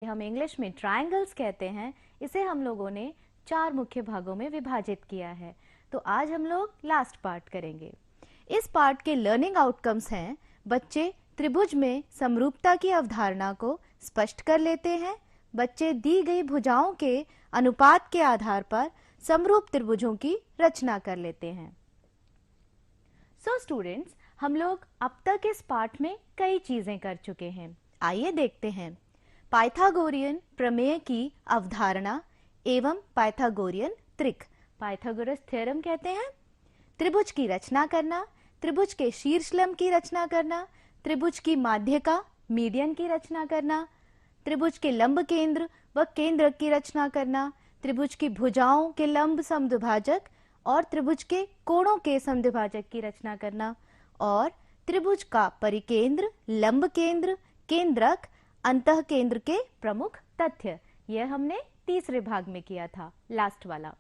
हम इंग्लिश में ट्रायंगल्स कहते हैं, इसे हम लोगों ने 4 मुख्य भागों में विभाजित किया है। तो आज हम लोग लास्ट पार्ट करेंगे। इस पार्ट के लर्निंग आउटकम्स हैं, बच्चे त्रिभुज में समरूपता की अवधारणा को स्पष्ट कर लेते हैं, बच्चे दी गई भुजाओं के अनुपात के आधार पर समरूप त्रिभुजों की रचना कर लेते हैं। सो स्टूडेंट्स, हम लोग अब तक इस पार्ट में कई चीजें कर चुके हैं। आइए देखते हैं पाइथागोरियन प्रमेय की अवधारणा एवं पाइथागोरियन त्रिक, पाइथागोरस थ्योरम कहते हैं, त्रिभुज की रचना करना, त्रिभुज के शीर्षलंब की रचना करना, त्रिभुज की माध्यिका मीडियन की रचना करना, त्रिभुज के लंब केंद्र व केंद्रक की रचना करना, त्रिभुज की भुजाओं के लंब समद्विभाजक और त्रिभुज के कोणों के समद्विभाजक की रचना करना, और त्रिभुज का परिकेंद्र, लंब केंद्र, केंद्रक, अंतः केंद्र के प्रमुख तथ्य, यह हमने तीसरे भाग में किया था, लास्ट वाला।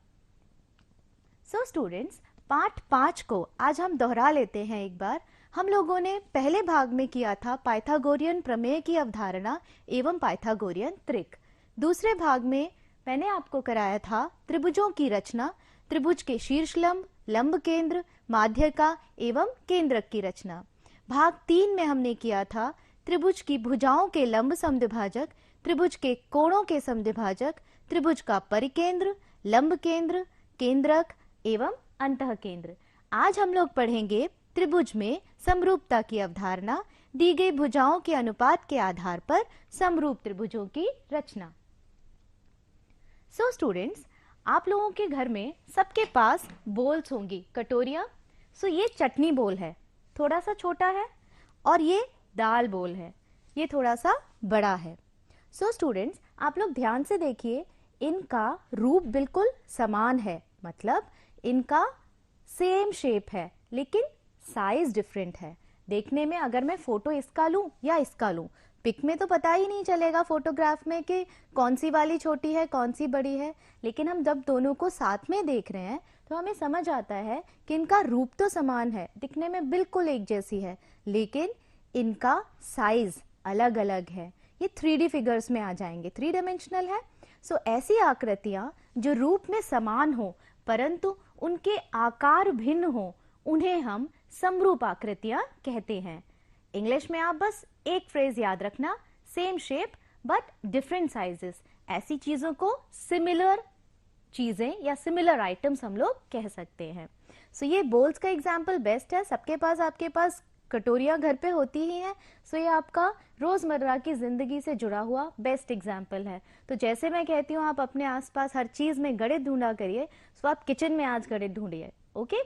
सो स्टूडेंट्स, पार्ट 5 को आज हम दोहरा लेते हैं एक बार। हम लोगों ने पहले भाग में किया था पाइथागोरियन प्रमेय की अवधारणा एवं पाइथागोरियन त्रिक। दूसरे भाग में मैंने आपको कराया था त्रिभुजों की रचना, त्रिभुज के शीर्षलंब, लंब केंद्र, माध्यिका एवं केंद्रक की रचना। भाग 3 में हमने किया था त्रिभुज की भुजाओं के लंब समद्विभाजक, त्रिभुज के कोणों के समद्विभाजक, त्रिभुज का परिकेंद्र, लंब केंद्र, केंद्रक एवं अंतः केंद्र। आज हम लोग पढ़ेंगे त्रिभुज में समरूपता की अवधारणा, दी गई भुजाओं के अनुपात के आधार पर समरूप त्रिभुजों की रचना। सो स्टूडेंट्स, आप लोगों के घर में सबके पास बोल्स होंगी, कटोरियां। सो ये चटनी बोल है, थोड़ा सा छोटा है, और ये दाल बोल है, ये थोड़ा सा बड़ा है। सो स्टूडेंट्स, आप लोग ध्यान से देखिए, इनका रूप बिल्कुल समान है, मतलब इनका सेम शेप है, लेकिन साइज डिफरेंट है। देखने में अगर मैं फोटो इसका लूं या इसका लूं, पिक में तो पता ही नहीं चलेगा फोटोग्राफ में कि कौन सी वाली छोटी है कौन सी बड़ी है, लेकिन हम जब दोनों को साथ में देख रहे हैं तो हमें समझ आता है कि इनका रूप तो समान है, दिखने में बिल्कुल एक जैसी है, लेकिन इनका साइज अलग अलग है। ये 3D फिगर्स में आ जाएंगे, 3 डायमेंशनल है। सो ऐसी आकृतियां जो रूप में समान हो परंतु उनके आकार भिन्न हो, उन्हें हम समरूप आकृतियां कहते हैं। इंग्लिश में आप बस एक फ्रेज याद रखना, same shape but different sizes. ऐसी चीजों को सिमिलर चीजें या सिमिलर आइटम्स हम लोग कह सकते हैं। सो ये बोल्स का एग्जाम्पल बेस्ट है। सबके पास, आपके पास कटोरियां घर पे होती ही हैं। सो ये आपका रोजमर्रा की जिंदगी से जुड़ा हुआ बेस्ट एग्जाम्पल है। तो जैसे मैं कहती हूँ आप अपने आसपास हर चीज में गणित ढूंढा करिए, सो आप किचन में आज गणित ढूंढिए। ओके,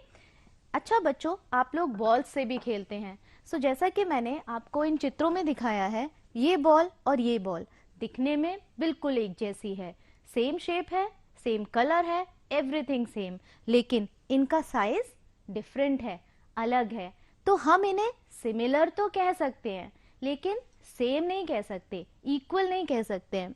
अच्छा बच्चों, आप लोग बॉल्स से भी खेलते हैं। सो जैसा कि मैंने आपको इन चित्रों में दिखाया है, ये बॉल और ये बॉल दिखने में बिल्कुल एक जैसी है, सेम शेप है, सेम कलर है, एवरीथिंग सेम, लेकिन इनका साइज डिफरेंट है, अलग है। तो हम इन्हें सिमिलर तो कह सकते हैं, लेकिन सेम नहीं कह सकते, इक्वल नहीं कह सकते हैं।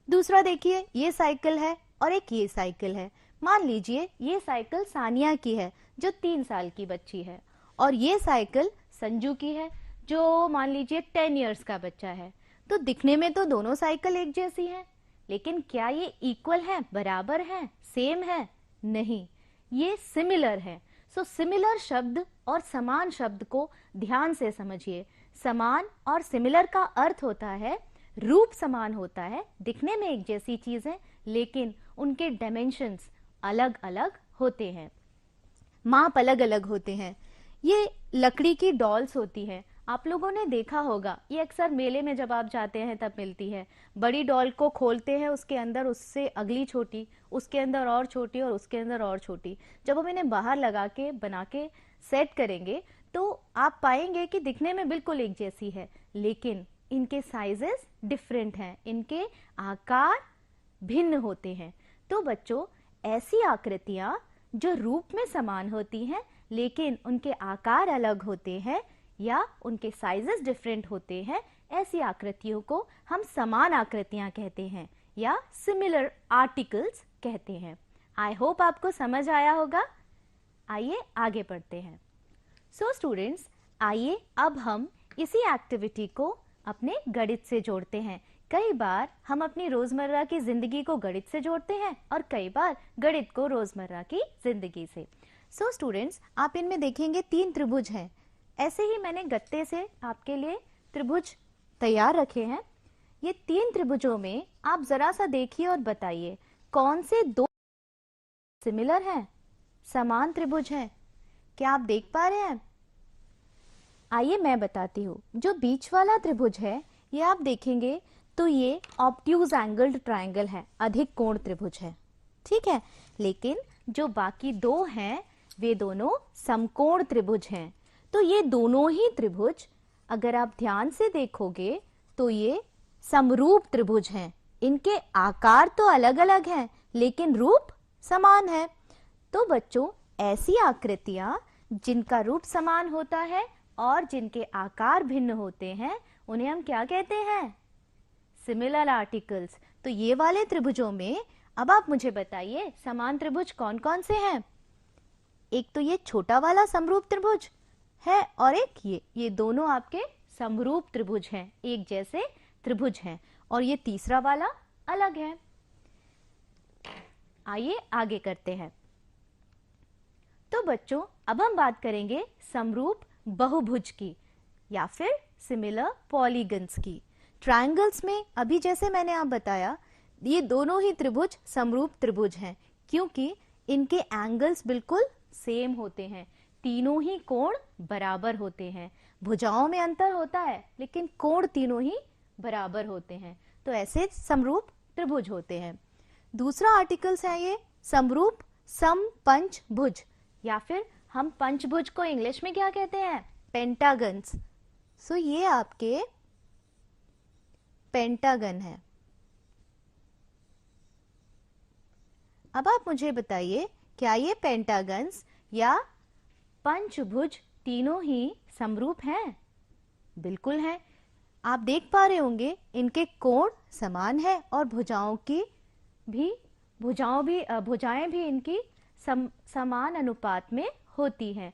दूसरा देखिए, ये साइकिल है और एक ये साइकिल है। मान लीजिए ये साइकिल सानिया की है जो 3 साल की बच्ची है, और ये साइकिल संजू की है जो मान लीजिए 10 इयर्स का बच्चा है। तो दिखने में तो दोनों साइकिल एक जैसी हैं, लेकिन क्या ये इक्वल है, बराबर है, सेम है? नहीं, ये सिमिलर है। सो सिमिलर शब्द और समान शब्द को ध्यान से समझिए। समान और सिमिलर का अर्थ होता है रूप समान होता है, दिखने में एक जैसी चीजें, लेकिन उनके डायमेंशंस अलग अलग होते हैं, माप अलग अलग होते हैं। ये लकड़ी की डॉल्स होती हैं, आप लोगों ने देखा होगा, ये अक्सर मेले में जब आप जाते हैं तब मिलती है। बड़ी डॉल को खोलते हैं, उसके अंदर उससे अगली छोटी, उसके अंदर और छोटी, और उसके अंदर और छोटी। जब हम इन्हें बाहर लगा के बना के सेट करेंगे तो आप पाएंगे कि दिखने में बिल्कुल एक जैसी है, लेकिन इनके साइजेस डिफरेंट हैं, इनके आकार भिन्न होते हैं। तो बच्चों, ऐसी आकृतियां जो रूप में समान होती हैं लेकिन उनके आकार अलग होते हैं या उनके साइजेस डिफरेंट होते हैं, ऐसी आकृतियों को हम समान आकृतियां कहते हैं या सिमिलर आर्टिकल्स कहते हैं। आई होप आपको समझ आया होगा। आइए आगे बढ़ते हैं। सो स्टूडेंट्स, आइए अब हम इसी एक्टिविटी को अपने गणित से जोड़ते हैं कई बार हम अपनी रोजमर्रा की जिंदगी को गणित से जोड़ते हैं और कई बार गणित को रोजमर्रा की जिंदगी से। सो स्टूडेंट्स, आप इनमें देखेंगे 3 त्रिभुज हैं। ऐसे ही मैंने गत्ते से आपके लिए त्रिभुज तैयार रखे हैं। ये 3 त्रिभुजों में आप जरा सा देखिए और बताइए कौन से 2 सिमिलर हैं, समान त्रिभुज हैं। क्या आप देख पा रहे हैं? आइए मैं बताती हूँ। जो बीच वाला त्रिभुज है ये आप देखेंगे तो ये ऑब्ट्यूज एंगल्ड ट्रायंगल है, अधिक कोण त्रिभुज है, ठीक है। लेकिन जो बाकी 2 हैं वे दोनों समकोण त्रिभुज हैं। तो ये दोनों ही त्रिभुज अगर आप ध्यान से देखोगे तो ये समरूप त्रिभुज हैं। इनके आकार तो अलग अलग हैं लेकिन रूप समान है। तो बच्चों, ऐसी आकृतियां जिनका रूप समान होता है और जिनके आकार भिन्न होते हैं उन्हें हम क्या कहते हैं? Similar articles. तो ये वाले त्रिभुजों में अब आप मुझे बताइए समान त्रिभुज कौन कौन से हैं? एक तो ये छोटा वाला समरूप त्रिभुज है और एक ये दोनों आपके समरूप त्रिभुज हैं, एक जैसे त्रिभुज हैं। और ये तीसरा वाला अलग है। आइए आगे करते हैं। तो बच्चों, अब हम बात करेंगे समरूप बहुभुज की या फिर सिमिलर पॉलीगन्स की। ट्रायंगल्स में अभी जैसे मैंने आप बताया ये दोनों ही त्रिभुज समरूप त्रिभुज हैं क्योंकि इनके एंगल्स बिल्कुल सेम होते हैं, तीनों ही कोण बराबर होते हैं। भुजाओं में अंतर होता है लेकिन कोण तीनों ही बराबर होते हैं। तो ऐसे समरूप त्रिभुज होते हैं। दूसरा आर्टिकल्स है ये समरूप समपंचभुज या फिर हम पंचभुज को इंग्लिश में क्या कहते हैं? पेंटागन्स। सो ये आपके पेंटागन है। अब आप मुझे बताइए क्या ये पेंटागन्स या पंचभुज तीनों ही समरूप हैं? बिल्कुल हैं। आप देख पा रहे होंगे इनके कोण समान है और भुजाएं भी इनकी समान अनुपात में होती हैं।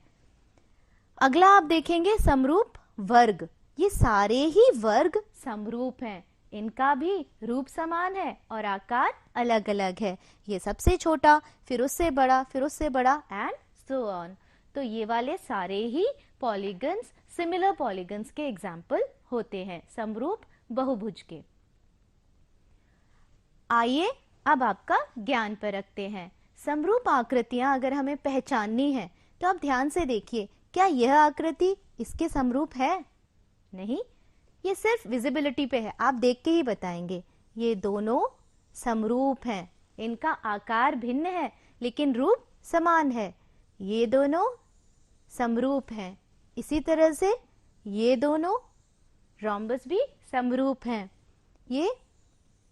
अगला आप देखेंगे समरूप वर्ग। ये सारे ही वर्ग समरूप हैं, इनका भी रूप समान है और आकार अलग अलग है। ये सबसे छोटा, फिर उससे बड़ा, फिर उससे बड़ा एंड सो ऑन। तो ये वाले सारे ही पॉलीगन्स सिमिलर पॉलीगन्स के एग्जाम्पल होते हैं समरूप बहुभुज के। आइए अब आपका ज्ञान पर रखते हैं। समरूप आकृतियां अगर हमें पहचाननी है तो आप ध्यान से देखिए, क्या यह आकृति इसके समरूप है? नहीं, ये सिर्फ विजिबिलिटी पे है, आप देख के ही बताएंगे। ये दोनों समरूप हैं, इनका आकार भिन्न है लेकिन रूप समान है। ये दोनों समरूप हैं। इसी तरह से ये दोनों रोम्बस भी समरूप हैं। ये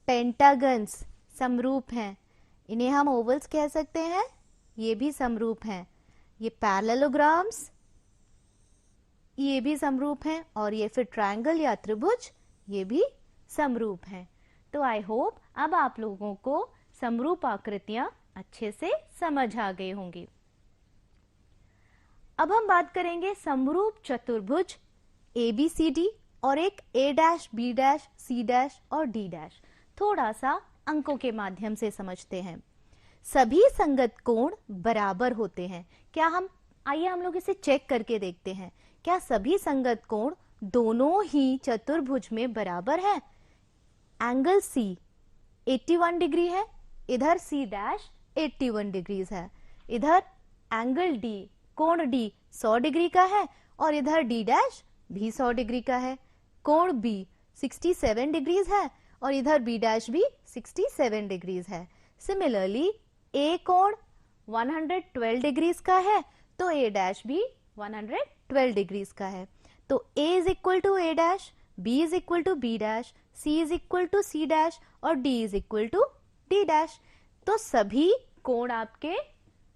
पेंटागन्स समरूप हैं। इन्हें हम ओवल्स कह सकते हैं, ये भी समरूप हैं। ये पैरेललोग्राम्स ये भी समरूप हैं और ये फिर ट्रायंगल या त्रिभुज ये भी समरूप हैं। तो आई होप अब आप लोगों को समरूप आकृतियां अच्छे से समझ आ गई होंगी। अब हम बात करेंगे समरूप चतुर्भुज ABCD और एक A' B' C' और D'। थोड़ा सा अंकों के माध्यम से समझते हैं। सभी संगत कोण बराबर होते हैं। आइए हम लोग इसे चेक करके देखते हैं। क्या सभी संगत कोण दोनों ही चतुर्भुज में बराबर है? एंगल C 81 डिग्री है, इधर C' 81 डिग्री है, इधर एंगल D कोण D 100 डिग्री का है और इधर D' भी 100 डिग्री का है। कोण B 67 डिग्रीज है और इधर B' भी 67 डिग्रीज है। सिमिलरली A कोण 112 डिग्रीज का है तो A' भी 112 डिग्रीज का है। तो A is equal to A', B is equal to B', C is equal to C' और D is equal to D'। तो सभी कोण आपके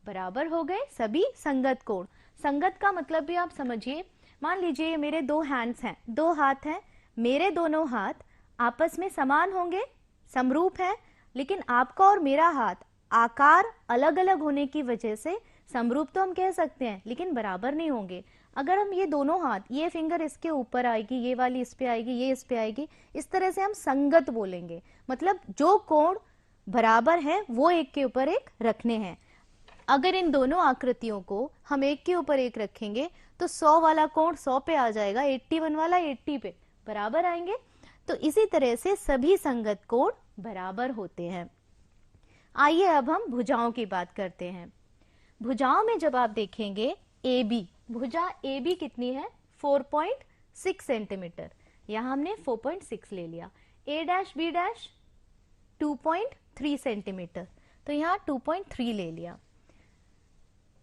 बराबर हो गए, सभी संगत कोण। संगत का मतलब भी आप समझिए। मान लीजिए मेरे 2 हैंड्स हैं, 2 हाथ हैं, मेरे दोनों हाथ आपस में समान होंगे, समरूप है, लेकिन आपका और मेरा हाथ आकार अलग अलग होने की वजह से समरूप तो हम कह सकते हैं लेकिन बराबर नहीं होंगे। अगर हम ये दोनों हाथ, ये फिंगर इसके ऊपर आएगी, ये वाली इस पे आएगी, ये इस पे आएगी, इस तरह से हम संगत बोलेंगे, मतलब जो कोण बराबर है वो एक के ऊपर एक रखने हैं। अगर इन दोनों आकृतियों को हम एक के ऊपर एक रखेंगे तो 100 वाला कोण 100 पे आ जाएगा, 81 वाला 80 पे, बराबर आएंगे। तो इसी तरह से सभी संगत कोण बराबर होते हैं। आइए अब हम भुजाओं की बात करते हैं। भुजाओं में जब आप देखेंगे AB, भुजा AB कितनी है? 4.6 सेंटीमीटर, यहाँ हमने 4.6 ले लिया। A dash B dash 2.3 centimetre, तो यहाँ 2.3 ले लिया।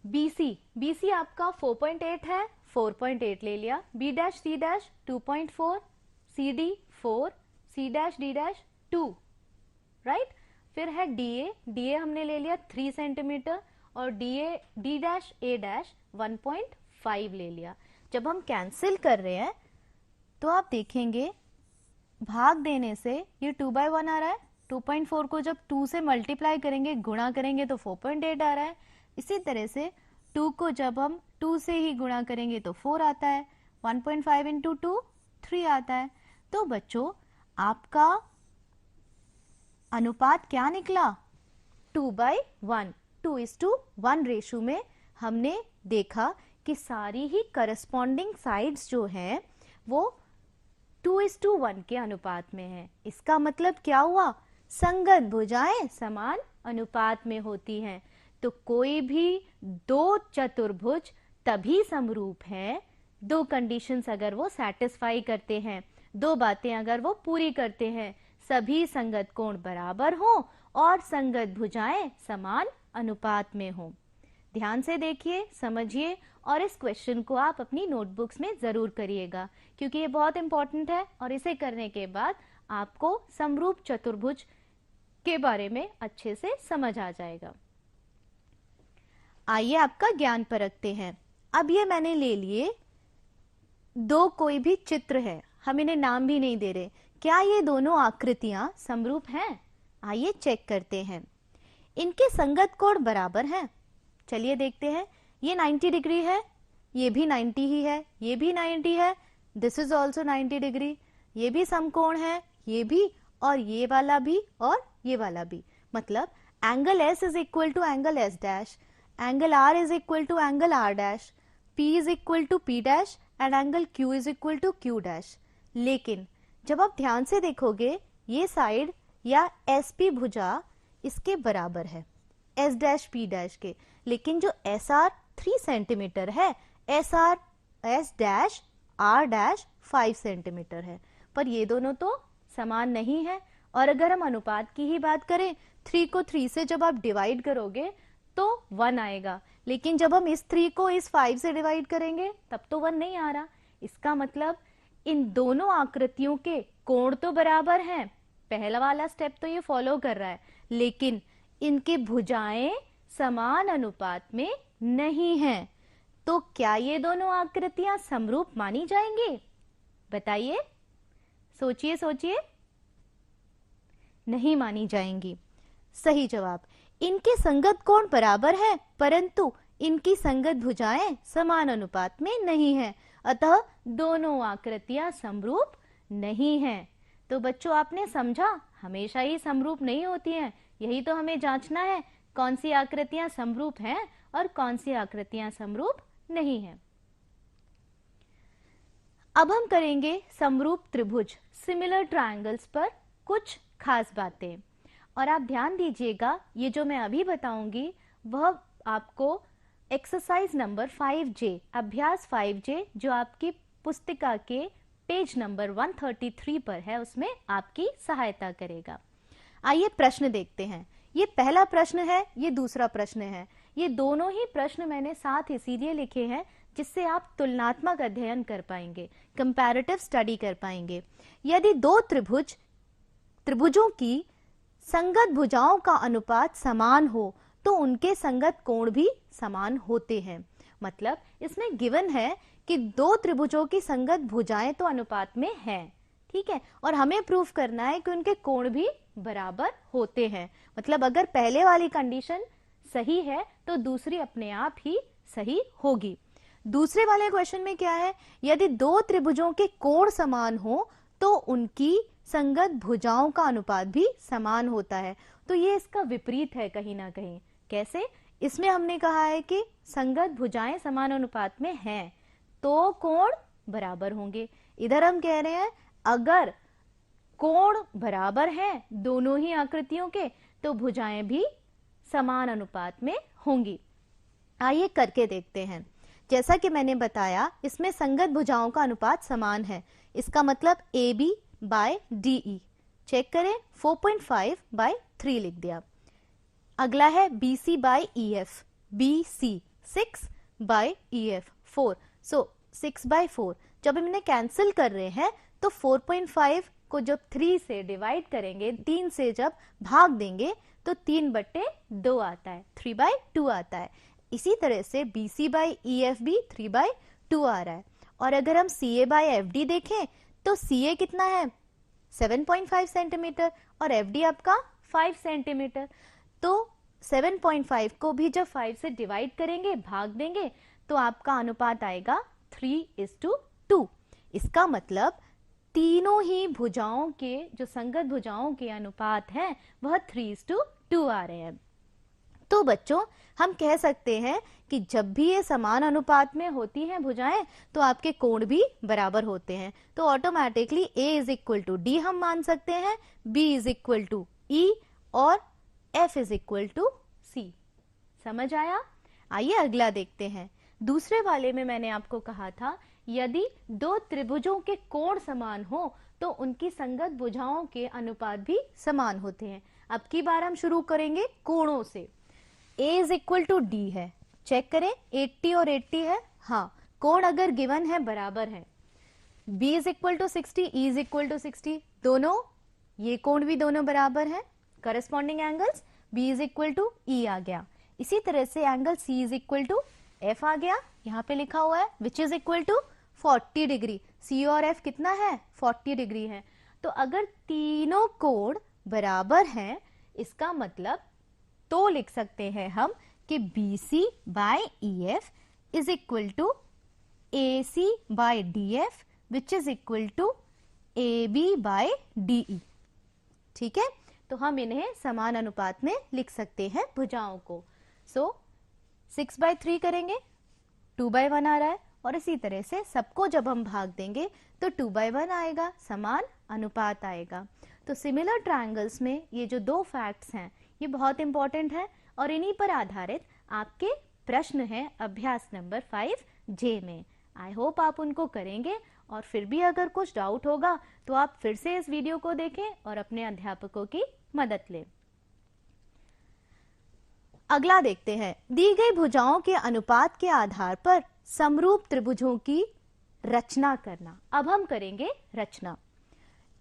BC आपका 4.8 है, 4.8 ले लिया। B dash C dash 2.4, CD 4, C dash D dash 2, right. फिर है DA हमने ले लिया 3 सेंटीमीटर और D डैश A डैश 1.5 ले लिया। जब हम कैंसिल कर रहे हैं तो आप देखेंगे भाग देने से ये 2/1 आ रहा है, 2.4 को जब 2 से मल्टीप्लाई करेंगे, गुणा करेंगे तो 4.8 आ रहा है। इसी तरह से 2 को जब हम 2 से ही गुणा करेंगे तो 4 आता है, 1.5 इंटू 2 3 आता है। तो बच्चों आपका अनुपात क्या निकला? 2/1, 2:1 रेशो में हमने देखा कि सारी ही करस्पॉन्डिंग साइड्स जो हैं वो 2:1 के अनुपात में है। इसका मतलब क्या हुआ? संगत भुजाएं समान अनुपात में होती हैं। तो कोई भी दो चतुर्भुज तभी समरूप है, दो कंडीशंस अगर वो सैटिस्फाई करते हैं, दो बातें अगर वो पूरी करते हैं, सभी संगत कोण बराबर हो और संगत भुजाएं समान अनुपात में हो। ध्यान से देखिए, समझिए और इस क्वेश्चन को आप अपनी नोटबुक्स में जरूर करिएगा, क्योंकि ये बहुत इंपॉर्टेंट है और इसे करने के बाद आपको समरूप चतुर्भुज के बारे में अच्छे से समझ आ जाएगा। आइए आपका ज्ञान परखते हैं। अब ये मैंने ले लिए दो कोई भी चित्र है, हम इन्हें नाम भी नहीं दे रहे। क्या ये दोनों आकृतियां समरूप हैं? आइए चेक करते हैं। इनके संगत कोण बराबर हैं। चलिए देखते हैं। ये 90 डिग्री है, ये भी 90 ही है, ये भी 90 है, दिस इज ऑल्सो 90 डिग्री, ये भी समकोण है, ये भी और ये वाला भी और ये वाला भी। मतलब angle S is equal to angle S dash, angle R is equal to angle R dash, P is equal to P dash and angle Q is equal to Q dash. लेकिन जब आप ध्यान से देखोगे ये साइड या SP भुजा इसके बराबर है S डैश P डैश के, लेकिन जो SR 3 सेंटीमीटर है, SR S dash R dash 5 centimetre है, पर ये दोनों तो समान नहीं है। और अगर हम अनुपात की ही बात करें, 3 को 3 से जब आप डिवाइड करोगे तो 1 आएगा, लेकिन जब हम इस 3 को इस 5 से डिवाइड करेंगे तब तो 1 नहीं आ रहा। इसका मतलब इन दोनों आकृतियों के कोण तो बराबर हैं, पहला वाला स्टेप तो ये फॉलो कर रहा है, लेकिन इनके भुजाएं समान अनुपात में नहीं हैं। तो क्या ये दोनों आकृतियां समरूप मानी जाएंगी? बताइए, सोचिए सोचिए। नहीं मानी जाएंगी। सही जवाब, इनके संगत कोण बराबर है परंतु इनकी संगत भुजाएं समान अनुपात में नहीं है, अतः दोनों आकृतियां समरूप नहीं हैं। तो बच्चों आपने समझा, हमेशा ही समरूप नहीं होती हैं, यही तो हमें जांचना है कौन सी आकृतियां समरूप हैं और कौन सी आकृतियां समरूप नहीं हैं। अब हम करेंगे समरूप त्रिभुज सिमिलर ट्रायंगल्स पर कुछ खास बातें, और आप ध्यान दीजिएगा ये जो मैं अभी बताऊंगी वह आपको एक्सरसाइज नंबर 5J, अभ्यास 5J जो आपकी पुस्तिका के पेज नंबर 133 पर है, उसमें आपकी सहायता करेगा। आइए प्रश्न देखते हैं। ये पहला प्रश्न है, ये दूसरा प्रश्न है। ये दोनों ही प्रश्न मैंने साथ इसीलिए लिखे हैं जिससे आप तुलनात्मक अध्ययन कर पाएंगे, कंपैरेटिव स्टडी कर पाएंगे। यदि दो त्रिभुजों की संगत भुजाओं का अनुपात समान हो तो उनके संगत कोण भी समान होते हैं। मतलब इसमें गिवन है कि दो त्रिभुजों की संगत भुजाएं तो अनुपात में हैं, ठीक है, और हमें प्रूफ करना है कि उनके कोण भी बराबर होते हैं। मतलब अगर पहले वाली कंडीशन सही है तो दूसरी अपने आप ही सही होगी। दूसरे वाले क्वेश्चन में क्या है, यदि दो त्रिभुजों के कोण समान हो तो उनकी संगत भुजाओं का अनुपात भी समान होता है। तो ये इसका विपरीत है कहीं ना कहीं। कैसे? इसमें हमने कहा है कि संगत भुजाएं समान अनुपात में हैं तो कोण बराबर होंगे। इधर हम कह रहे हैं अगर कोण बराबर हैं दोनों ही आकृतियों के तो भुजाएं भी समान अनुपात में होंगी। आइए करके देखते हैं। जैसा कि मैंने बताया इसमें संगत भुजाओं का अनुपात समान है, इसका मतलब AB बाय DE। चेक करें, 4.5 बाय 3 लिख दिया। अगला है BC by EF, BC 6 by EF 4, so 6 by 4। जब हम इन्हें कैंसिल कर रहे हैं तो 4.5 को जब 3 से डिवाइड करेंगे, 3 से जब भाग देंगे तो 3/2 आता है, 3/2 आता है। इसी तरह से BC बाय EF भी 3/2 आ रहा है। और अगर हम CA बाय FD देखें तो CA कितना है 7.5 सेंटीमीटर और FD आपका 5 सेंटीमीटर। तो 7.5 को भी जब 5 से डिवाइड करेंगे, भाग देंगे तो आपका अनुपात आएगा 3:2। इसका मतलब तीनों ही भुजाओं के जो संगत भुजाओं के अनुपात है वह 3:2 आ रहे हैं। तो बच्चों हम कह सकते हैं कि जब भी ये समान अनुपात में होती हैं भुजाएं तो आपके कोण भी बराबर होते हैं। तो ऑटोमेटिकली A = D हम मान सकते हैं, B = E और F = C। समझ आया? आइए अगला देखते हैं। दूसरे वाले में मैंने आपको कहा था यदि दो त्रिभुजों के कोण समान हो तो उनकी संगत भुजाओं के अनुपात भी समान होते हैं। अब की बार हम शुरू करेंगे कोणों से। A = D है, चेक करें 80 और 80 है, हाँ कोण अगर गिवन है बराबर है। B = 60, E = 60, दोनों ये कोण भी दोनों बराबर हैं। करस्पॉन्डिंग एंगल्स B = E आ गया। इसी तरह से एंगल C = F आ गया, यहाँ पे लिखा हुआ है which is equal to 40 degree. C और F कितना है 40 डिग्री है। तो अगर तीनों कोण बराबर हैं इसका मतलब तो लिख सकते हैं हम कि BC by EF is equal to AC by DF which is equal to AB by DE। ठीक है, तो हम इन्हें समान अनुपात में लिख सकते हैं भुजाओं को। सो 6/3 करेंगे, 2/1 आ रहा है और इसी तरह से सबको जब हम भाग देंगे तो 2/1 आएगा, समान अनुपात आएगा। तो सिमिलर ट्रायंगल्स में ये जो दो फैक्ट्स हैं ये बहुत इंपॉर्टेंट है और इन्हीं पर आधारित आपके प्रश्न हैं अभ्यास नंबर 5J में। आई होप आप उनको करेंगे और फिर भी अगर कुछ डाउट होगा तो आप फिर से इस वीडियो को देखें और अपने अध्यापकों की मदद लें। अगला देखते हैं, दी गई भुजाओं के अनुपात के आधार पर समरूप त्रिभुजों की रचना करना। अब हम करेंगे रचना।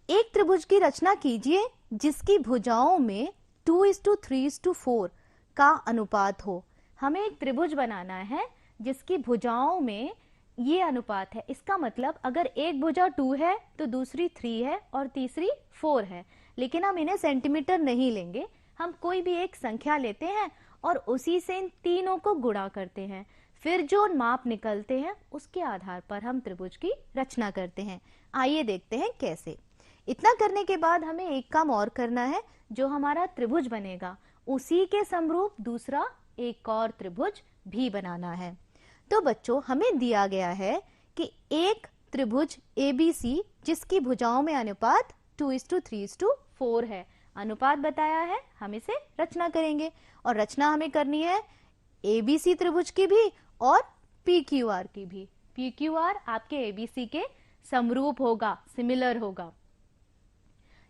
एक त्रिभुज की रचना कीजिए जिसकी भुजाओं में 2:3:4 का अनुपात हो। हमें एक त्रिभुज बनाना है जिसकी भुजाओं में ये अनुपात है। इसका मतलब अगर एक भुजा 2 है तो दूसरी 3 है और तीसरी 4 है। लेकिन हम इन्हें सेंटीमीटर नहीं लेंगे, हम कोई भी एक संख्या लेते हैं और उसी से इन तीनों को गुणा करते हैं। फिर जो माप निकलते हैं उसके आधार पर हम त्रिभुज की रचना करते हैं। आइए देखते हैं कैसे। इतना करने के बाद हमें एक काम और करना है, जो हमारा त्रिभुज बनेगा उसी के समरूप दूसरा एक और त्रिभुज भी बनाना है। तो बच्चों हमें दिया गया है कि एक त्रिभुज ABC जिसकी भुजाओं में अनुपात 2:3:4 है, अनुपात बताया है, हम इसे रचना करेंगे और रचना हमें करनी है ABC त्रिभुज की भी और PQR की भी। PQR आपके ABC के समरूप होगा, सिमिलर होगा।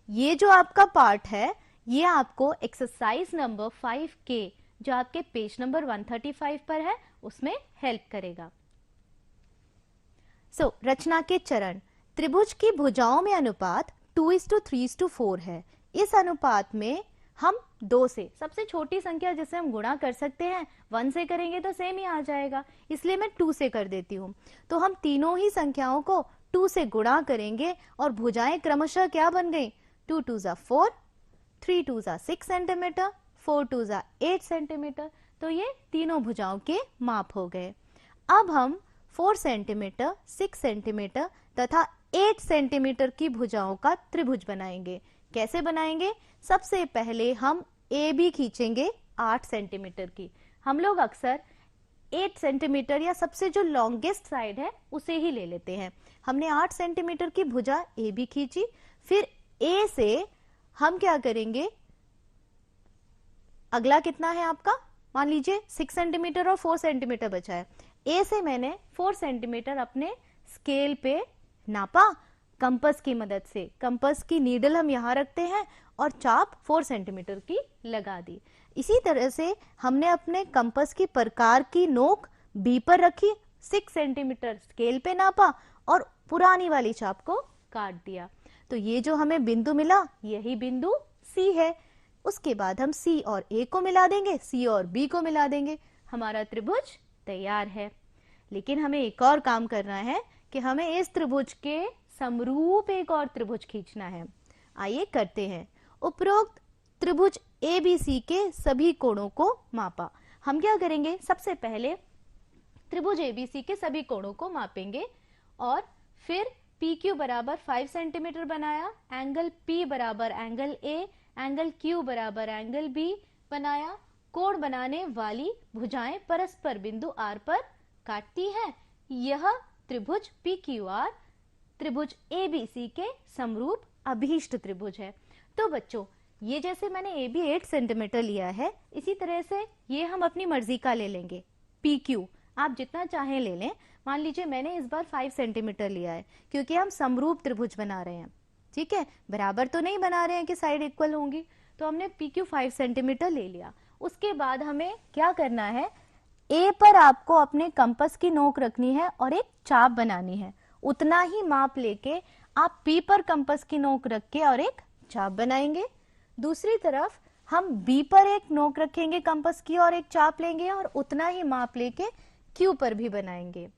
ये जो आपका पार्ट है ये आपको एक्सरसाइज नंबर 5K जो आपके पेज नंबर 135 पर है उसमें हेल्प करेगा। रचना के चरण। त्रिभुज की भुजाओं में अनुपात 2:3:4 है। इस अनुपात में हम 2 से, सबसे छोटी संख्या जिसे हम गुणा कर सकते हैं 1 से करेंगे तो सेम ही आ जाएगा, इसलिए मैं 2 से कर देती हूँ। तो हम तीनों ही संख्याओं को 2 से गुणा करेंगे और भुजाएं क्रमशः क्या बन गई, 2×2 = 4, 3×2 = 6 सेंटीमीटर, 4×2 = 8 सेंटीमीटर। तो ये तीनों भुजाओं के माप हो गए। अब हम 4 सेंटीमीटर, 6 सेंटीमीटर तथा 8 सेंटीमीटर की भुजाओं का त्रिभुज बनाएंगे। कैसे बनाएंगे? सबसे पहले हम ए बी खींचेंगे 8 सेंटीमीटर की। हम लोग अक्सर 8 सेंटीमीटर या सबसे जो लॉन्गेस्ट साइड है उसे ही ले लेते हैं। हमने 8 सेंटीमीटर की भुजा ए बी खींची, फिर ए से हम क्या करेंगे, अगला कितना है आपका, मान लीजिए 6 सेंटीमीटर और 4 सेंटीमीटर बचा है। ए से मैंने 4 सेंटीमीटर अपने स्केल पे नापा कंपास की मदद से। कंपास की नीडल हम यहाँ रखते हैं और चाप 4 सेंटीमीटर की लगा दी। इसी तरह से हमने अपने कंपास की प्रकार की नोक बी पर रखी, 6 सेंटीमीटर स्केल पे नापा और पुरानी वाली चाप को काट दिया। तो ये जो हमें बिंदु मिला यही बिंदु सी है। उसके बाद हम सी और ए को मिला देंगे, सी और बी को मिला देंगे, हमारा त्रिभुज तैयार है। लेकिन हमें एक और काम करना है कि हमें इस त्रिभुज के समरूप एक और त्रिभुज खींचना है। आइए करते हैं। उपरोक्त त्रिभुज एबीसी के सभी कोणों को मापा। हम क्या करेंगे, सबसे पहले त्रिभुज एबीसी के सभी कोणों को मापेंगे और फिर पी क्यू बराबर 5 सेंटीमीटर बनाया, एंगल पी बराबर एंगल ए, एंगल क्यू बराबर एंगल बी बनाया। कोण बनाने वाली भुजाएं परस्पर बिंदु आर पर काटती हैं। यह त्रिभुज पी क्यू आर त्रिभुज एबीसी के समरूप अभीष्ट त्रिभुज है। तो बच्चों, ये जैसे मैंने ए बी 8 सेंटीमीटर लिया है, इसी तरह से ये हम अपनी मर्जी का ले लेंगे। पी क्यू आप जितना चाहें ले लें। मान लीजिए मैंने इस बार 5 सेंटीमीटर लिया है क्योंकि हम समरूप त्रिभुज बना रहे हैं। ठीक है, बराबर तो नहीं बना रहे हैं कि साइड इक्वल होंगी। तो हमने पी क्यू 5 सेंटीमीटर ले लिया। उसके बाद हमें क्या करना है, ए पर आपको अपने कंपास की नोक रखनी है और एक चाप बनानी है। उतना ही माप लेके आप पी पर कंपास की नोक रख के और एक चाप बनाएंगे। दूसरी तरफ हम बी पर एक नोक रखेंगे कंपास की और एक चाप लेंगे और उतना ही माप लेके क्यू पर भी बनाएंगे।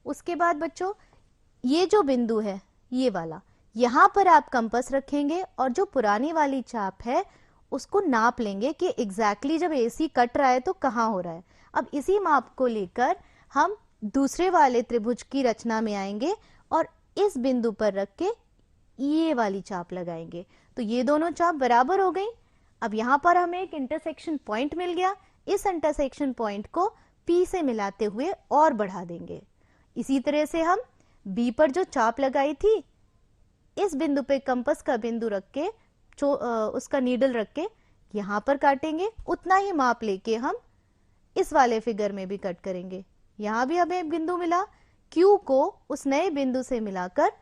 उसके बाद बच्चों, ये जो बिंदु है ये वाला, यहाँ पर आप कंपास रखेंगे और जो पुरानी वाली चाप है उसको नाप लेंगे कि एग्जैक्टली जब एसी कट रहा है तो कहाँ हो रहा है। अब इसी माप को लेकर हम दूसरे वाले त्रिभुज की रचना में आएंगे और इस बिंदु पर रख के ये वाली चाप लगाएंगे। तो ये दोनों चाप बराबर हो गई। अब यहाँ पर हमें एक इंटरसेक्शन पॉइंट मिल गया। इस इंटरसेक्शन पॉइंट को पी से मिलाते हुए और बढ़ा देंगे। इसी तरह से हम बी पर जो चाप लगाई थी, इस बिंदु पे कंपास का बिंदु रख के उसका नीडल रख के यहाँ पर काटेंगे। उतना ही माप लेके हम इस वाले फिगर में भी कट करेंगे। यहाँ भी हमें एक बिंदु मिला, क्यू को उस नए बिंदु से मिलाकर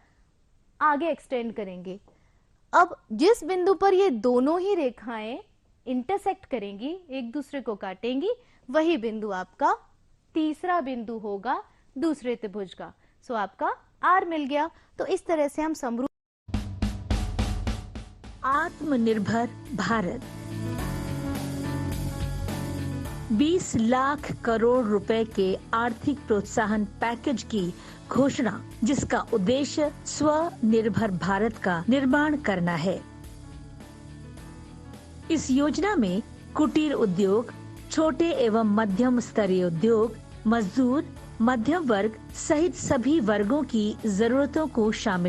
आगे एक्सटेंड करेंगे। अब जिस बिंदु पर ये दोनों ही रेखाएं इंटरसेक्ट करेंगी, एक दूसरे को काटेंगी, वही बिंदु आपका तीसरा बिंदु होगा दूसरे त्रिभुज का। सो आपका आर मिल गया। तो इस तरह से हम समरूप आत्मनिर्भर भारत 20 लाख करोड़ रुपए के आर्थिक प्रोत्साहन पैकेज की घोषणा, जिसका उद्देश्य स्वनिर्भर भारत का निर्माण करना है। इस योजना में कुटीर उद्योग, छोटे एवं मध्यम स्तरीय उद्योग, मजदूर, मध्यम वर्ग सहित सभी वर्गों की जरूरतों को शामिल